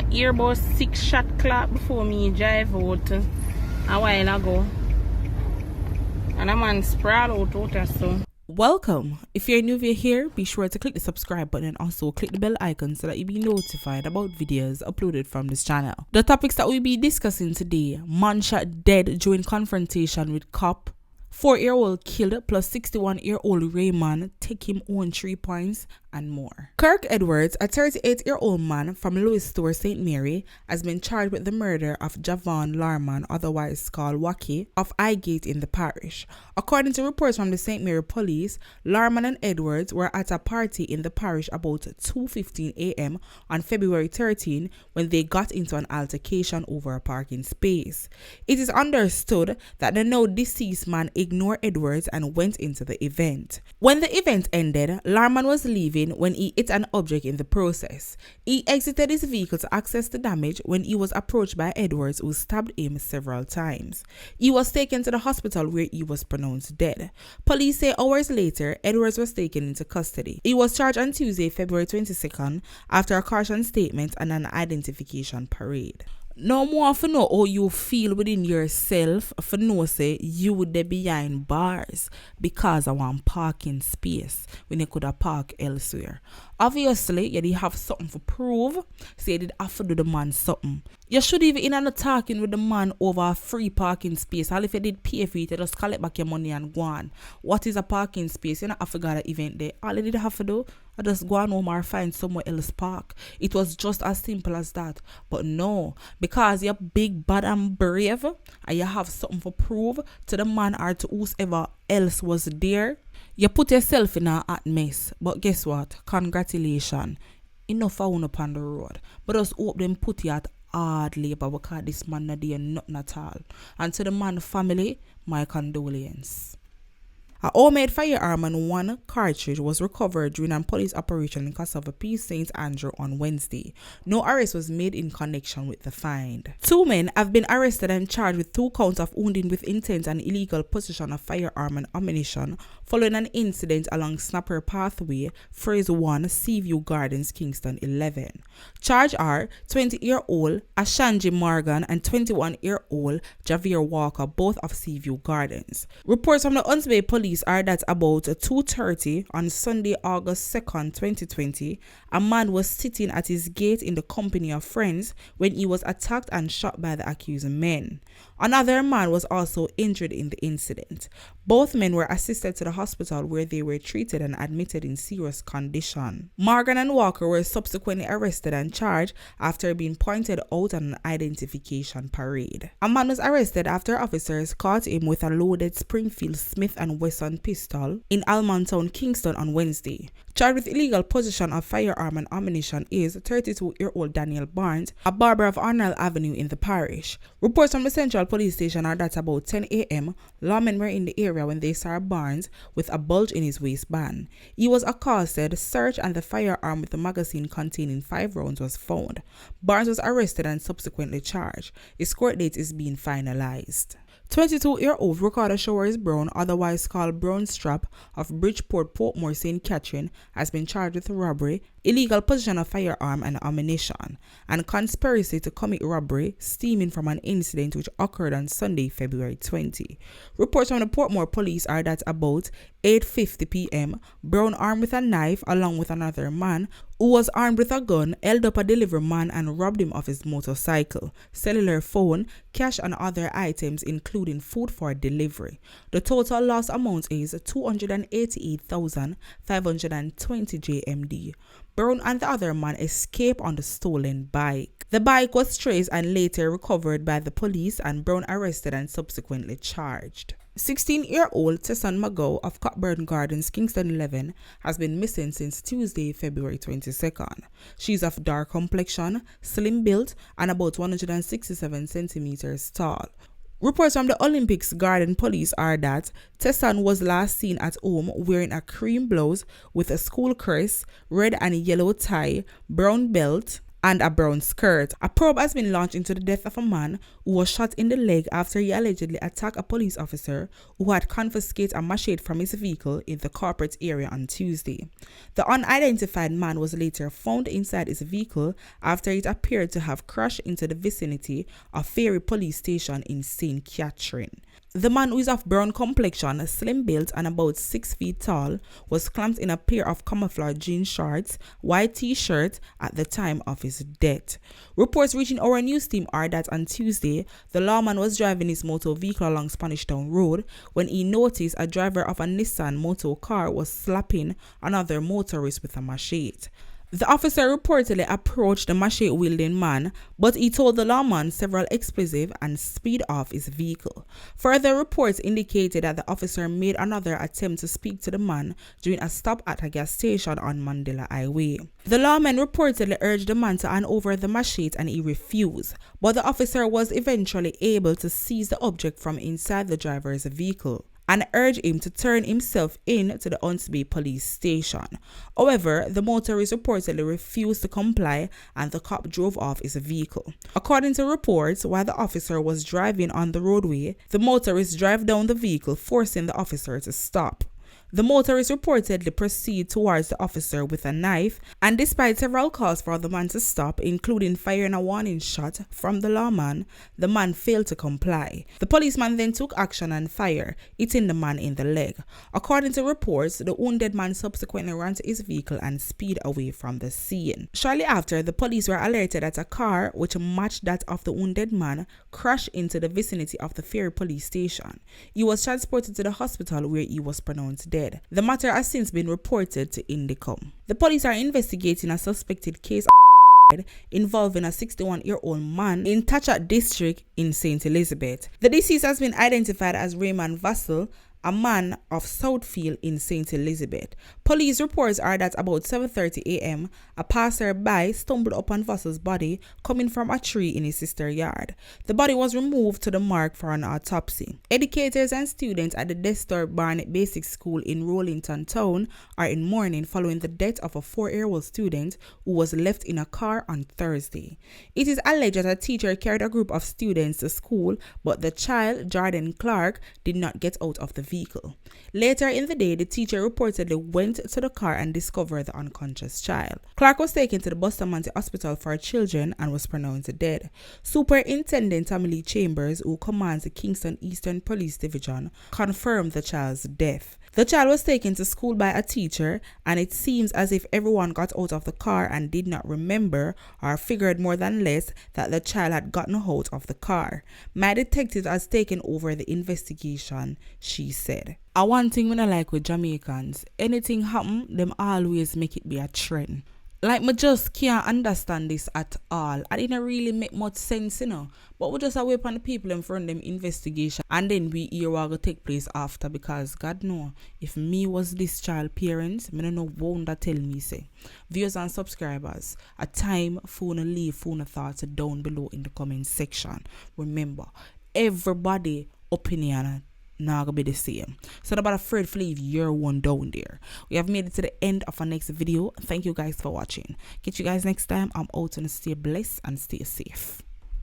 hear about 6 shot clock before me drive out a while ago. And a man sprawl out there so. Welcome. If you're new here, be sure to click the subscribe button and also click the bell icon so that you'll be notified about videos uploaded from this channel. The topics that we'll be discussing today: man shot dead during confrontation with cop, 4-year-old killed plus 61-year-old Raymond take him on 3 points, and more. Kirk Edwards, a 38-year-old man from Louis Store, St. Mary, has been charged with the murder of Javon Larman, otherwise called Wacky, of Highgate in the parish. According to reports from the St. Mary police, Larman and Edwards were at a party in the parish about 2:15 a.m. on February 13 when they got into an altercation over a parking space. It is understood that the now deceased man ignored Edwards and went into the event. When the event ended, Larman was leaving when he hit an object in the process. He exited his vehicle to access the damage when he was approached by Edwards, who stabbed him several times. He was taken to the hospital where he was pronounced dead. Police say hours later, Edwards was taken into custody. He was charged on Tuesday, February 22nd, after a caution statement and an identification parade. No more for know how you feel within yourself for know say you would be behind bars because of one parking space when you could have parked elsewhere. Obviously, you did have something for prove, so you did have to do the man something. You should even in on talking with the man over a free parking space. All if you did pay for it, you just collect back your money and go on. What is a parking space? You don't have to go to the event there. All you did have to do, I just go on home or find somewhere else park. It was just as simple as that. But no, because you're big, bad and brave and you have something for prove to the man or to whoever else was there, you put yourself in a hot mess. But guess what? Congratulations. Enough for one upon the road. But just hope them put you at hard labor because this man not there nothing at all. And to the man family, my condolence. A homemade firearm and 1 cartridge was recovered during a police operation in Cassava P. St. Andrew on Wednesday. No arrest was made in connection with the find. 2 men have been arrested and charged with 2 counts of wounding with intent and illegal possession of firearm and ammunition following an incident along Snapper Pathway, Phase 1, Seaview Gardens, Kingston 11. Charged are 20-year-old Ashanji Morgan and 21-year-old Javier Walker, both of Seaview Gardens. Reports from the Hunts Bay police are that about 2:30 on Sunday, August 2nd, 2020, a man was sitting at his gate in the company of friends when he was attacked and shot by the accused men. Another man was also injured in the incident. Both men were assisted to the hospital where they were treated and admitted in serious condition. Morgan and Walker were subsequently arrested and charged after being pointed out on an identification parade. A man was arrested after officers caught him with a loaded Springfield Smith & Wesson pistol in Almontown, Kingston on Wednesday. Charged with illegal possession of firearm and ammunition is 32-year-old Daniel Barnes, a barber of Arnold Avenue in the parish. Reports from the Central Police Station are that about 10 a.m., lawmen were in the area when they saw Barnes with a bulge in his waistband. He was accosted, searched, and the firearm with the magazine containing 5 rounds was found. Barnes was arrested and subsequently charged. His court date is being finalized. 22-year-old Ricardo Showers Brown, otherwise called Brown Strap, of Bridgeport, Portmore, St. Catherine, has been charged with robbery, illegal possession of firearm and ammunition, and conspiracy to commit robbery stemming from an incident which occurred on Sunday, February 20. Reports from the Portmore police are that about 8:50 p.m., Brown, armed with a knife along with another man who was armed with a gun, held up a delivery man and robbed him of his motorcycle, cellular phone, cash and other items including food for delivery. The total loss amount is 288,520 JMD. Brown and the other man escaped on the stolen bike. The bike was traced and later recovered by the police, and Brown arrested and subsequently charged. 16-year-old Tessan McGow of Cockburn Gardens, Kingston 11, has been missing since Tuesday, February 22nd. She's of dark complexion, slim built, and about 167 centimeters tall. Reports from the Olympics Garden police are that Tessan was last seen at home wearing a cream blouse with a school crest, red and yellow tie, brown belt, and a brown skirt. A probe has been launched into the death of a man who was shot in the leg after he allegedly attacked a police officer who had confiscated a machete from his vehicle in the corporate area on Tuesday. The unidentified man was later found inside his vehicle after it appeared to have crashed into the vicinity of Ferry Police Station in St. Catherine. The man, who is of brown complexion, slim built and about 6 feet tall, was clamped in a pair of camouflage jean shorts, white t-shirt at the time of his death. Reports reaching our news team are that on Tuesday, the lawman was driving his motor vehicle along Spanish Town Road when he noticed a driver of a Nissan motor car was slapping another motorist with a machete. The officer reportedly approached the machete-wielding man, but he told the lawman several expletives and speed off his vehicle. Further reports indicated that the officer made another attempt to speak to the man during a stop at a gas station on Mandela Highway. The lawman reportedly urged the man to hand over the machete and he refused, but the officer was eventually able to seize the object from inside the driver's vehicle and urged him to turn himself in to the Huntsby police station. However, the motorist reportedly refused to comply and the cop drove off his vehicle. According to reports, while the officer was driving on the roadway, the motorist drove down the vehicle, forcing the officer to stop. The motorist reportedly proceeded towards the officer with a knife, and despite several calls for the man to stop, including firing a warning shot from the lawman, the man failed to comply. The policeman then took action and fired, hitting the man in the leg. According to reports, the wounded man subsequently ran to his vehicle and speeded away from the scene. Shortly after, the police were alerted that a car, which matched that of the wounded man, crashed into the vicinity of the Ferry police station. He was transported to the hospital where he was pronounced dead. The matter has since been reported to Indicom. The police are investigating a suspected case involving a 61-year-old man in Thatchat district in St. Elizabeth. The deceased has been identified as Raymond, a man of Southfield in St. Elizabeth. Police reports are that about 7:30 a.m., a passerby stumbled upon Vassell's body coming from a tree in his sister's yard. The body was removed to the morgue for an autopsy. Educators and students at the Destor Barnett Basic School in Rollington Town are in mourning following the death of a 4-year-old student who was left in a car on Thursday. It is alleged that a teacher carried a group of students to school, but the child, Jordan Clark, did not get out of the vehicle. Later in the day, the teacher reportedly went to the car and discovered the unconscious child. Clark was taken to the Bustamante Hospital for Children and was pronounced dead. Superintendent Tammy Chambers, who commands the Kingston Eastern Police Division, confirmed the child's death. The child was taken to school by a teacher, and it seems as if everyone got out of the car and did not remember or figured more than less that the child had gotten out of the car. My detective has taken over the investigation, she said. One thing when I like with Jamaicans, anything happen, them always make it be a trend. Like, me just can't understand this at all. I didn't really make much sense, you know. But we just away on the people in front of them investigation. And then we hear what will take place after. Because God know, if me was this child parents, me don't know what that tell me say. Viewers and subscribers, a time for to leave phone thoughts down below in the comment section. Remember, everybody opinion not gonna be the same. So don't be afraid to leave your one down there. We have made it to the end of our next video. Thank you guys for watching. Catch you guys next time. I'm out and stay blessed and stay safe.